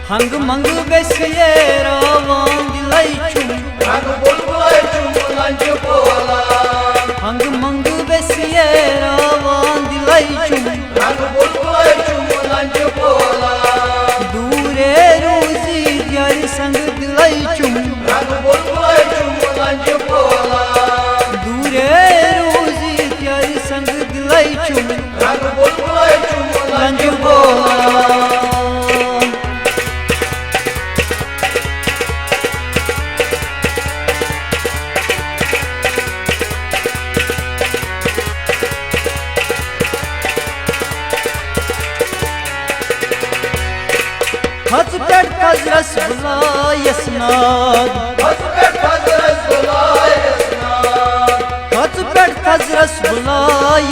हंग मंग बेसिये रवान दिलाई चुम रंग बुलबुल चुमलंज बोला हंग मंग बेसिये रवान दिलाई चुम रंग बुलबुल चुमलंज बोला दूरे रोजी यारी संग दिलाई चुम रंग बुलबुल चुमलंज बोला दूरे रोजी यारी संग दिलाई चुम रंग बुलबुल चुमलंज लंज बोला बोला हज पेट कज रसगुल्ला यसनाद हज पेट कज रसगुल्ला यसनाद हज पेट कज रसगुल्ला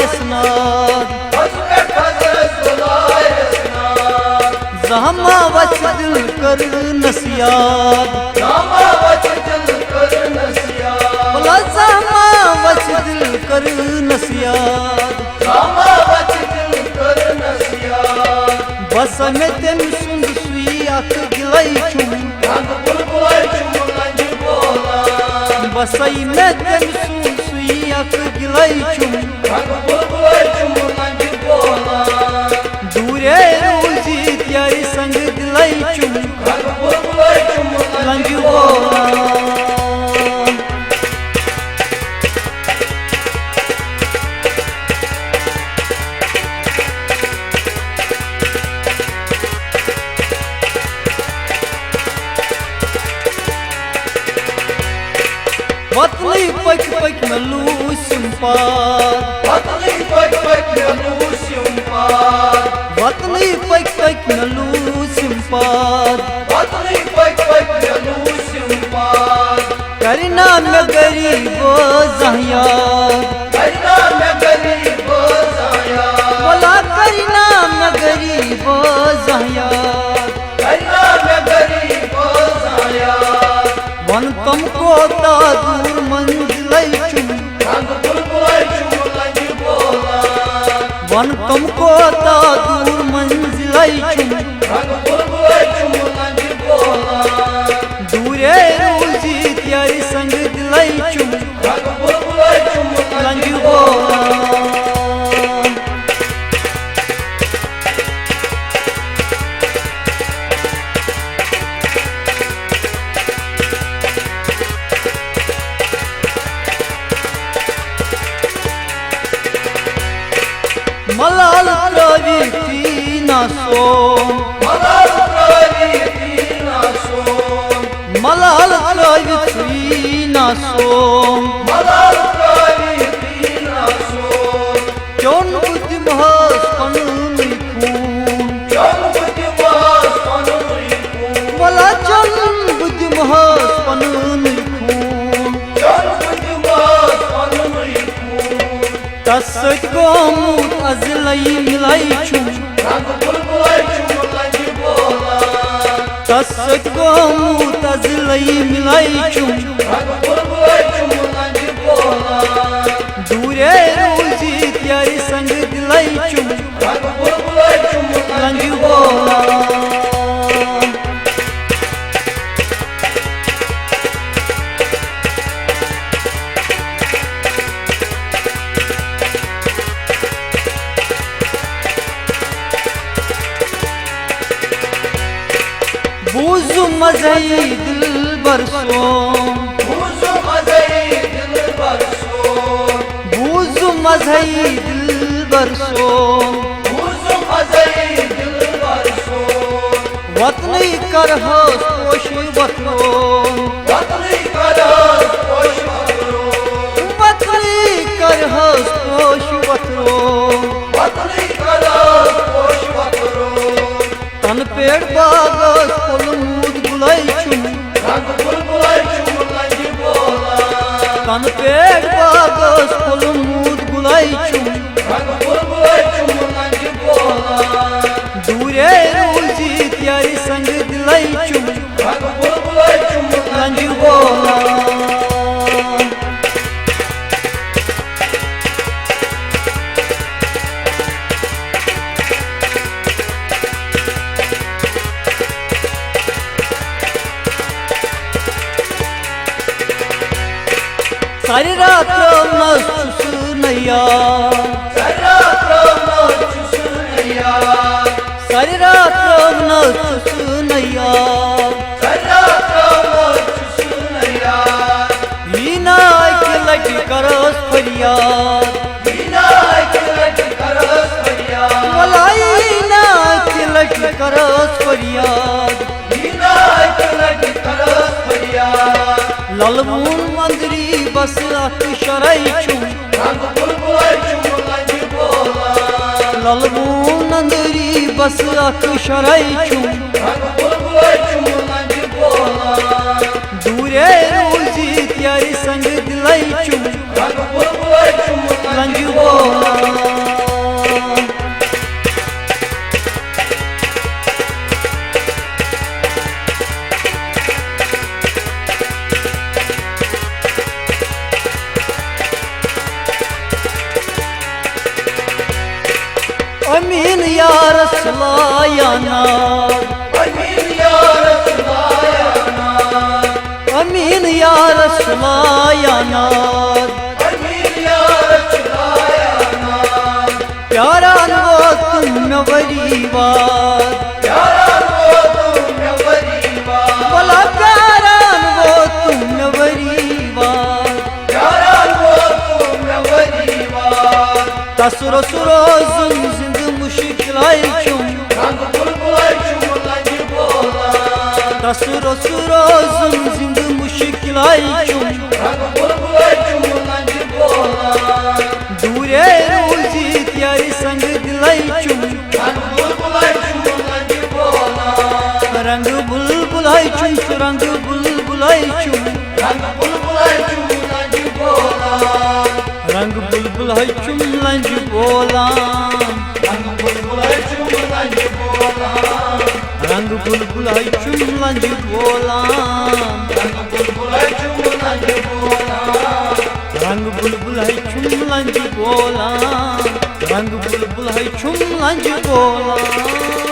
यसनाद हज पेट कज रसगुल्ला यसनाद जहमा वच दिल कर नसियाद जामा वच दिल कर नसियाद बोला जहमा वच दिल कर नसियाद जामा वच दिल कर नसियाद बस में तेन सुंद सुई अख गिलाई चुम रंग बुलबुल चुमलंज बोला बसई में तेन सुंद सुई अख गिलाई चुम रंग बुलबुल चुमलंज बोला दूरे रोजी त्यारी संग दिलाई चुम रंग बुलबुल चुमलंज लंज बोला बोला वतली पक पक नलू सिंपाद पतली पक पक नलू सिंपाद वतली पक पक नलू सिंपाद पतली पक पक नलू सिंपाद करना में गरीब जहियाद करना में गरीब जाया बोला करना में गरीब जहियाद करना में गरीब जाया वन तुमको ता दूर मंजिल चुम रंग बुलबुल चुमलंज बोला वन तुमको ता दूर मंजिल चुम रंग बुलबुल चुमलंज बोला दूरे रोजी त्यारी संग दिलाई चुम रंग बुलबुल चुमलंज लंज बोला बोला मलाल त्रवी तीना सो मलाल त्रवी तीना सोम मलाल त्रवी तीना सो मलाल त्रवी तीना सोम चौन बुद्धि महस पनुई खून चल बुद्धि मास पनुई खून बोला चौन बुद्धि महस पनुई खून चल बुद्धि मास पनुई खून तसत गोमूत अजलई मिलाई चुम रंग बुलबुल चुमलंज बोला तसत गोमूत अजलई मिलाई चुम रंग बुलबुल चुमलंज बोला दूरे रोजी त्यारी संग दिलाई चुम रंग बुलबुल चुमलंज लंज बोला बोला बूझ मजई दिल बरसो बूझो मजई दिल बरसो बूझ मजई दिल बरसो बूझो मजई दिल बरसो वतनी कर होश पोश वतरो पतली करस पोष वतरो वतनी कर होश पोश वतरो पतली करस पोष वतरो तन पेड़ बागस फुल मूद गुलाई चुम रंग बुलबुल चुमलंज बोला तन पेड़ बागस फुल मूद गुलाई चुम रंग बुलबुल चुमलंज बोला दूरे रोजी त्यारी संग दिलाई चुम रंग बुलबुल चुमलंज लंज बोला बोला सारी रात मस्त नैया सारी रात मस्त नैया लीना की लटी करस फरियाद वलाईना की लटी करस फरियाद ललमून मंदरी बस अख शराई चुम ललमून मंदरी बस अख शराई चुम दूरे रोजी त्यारी संग दिलाई चुम लंज बोला अमीन या रसलायाना अमीन या रसलायाना प्यारा वो तुम नवरीवाद भला प्यारा वो तुम नवरीवाद तसरो सुरो जिंद मुश्किल चुम तसरो सुरो जिंद मुश्किल चुम दूरे रोजी त्यारी संग दिलाई चुम रंग बुलबुलाई चुम रंग बुलबुलाई चुम रंग बुलबुलाई चुम लंज बोला रंग बुलबुलाई चुम लंज बोला रंग बुलबुलाई चुम लंज बोला रंग बुलबुलाई चुम लंज बोला।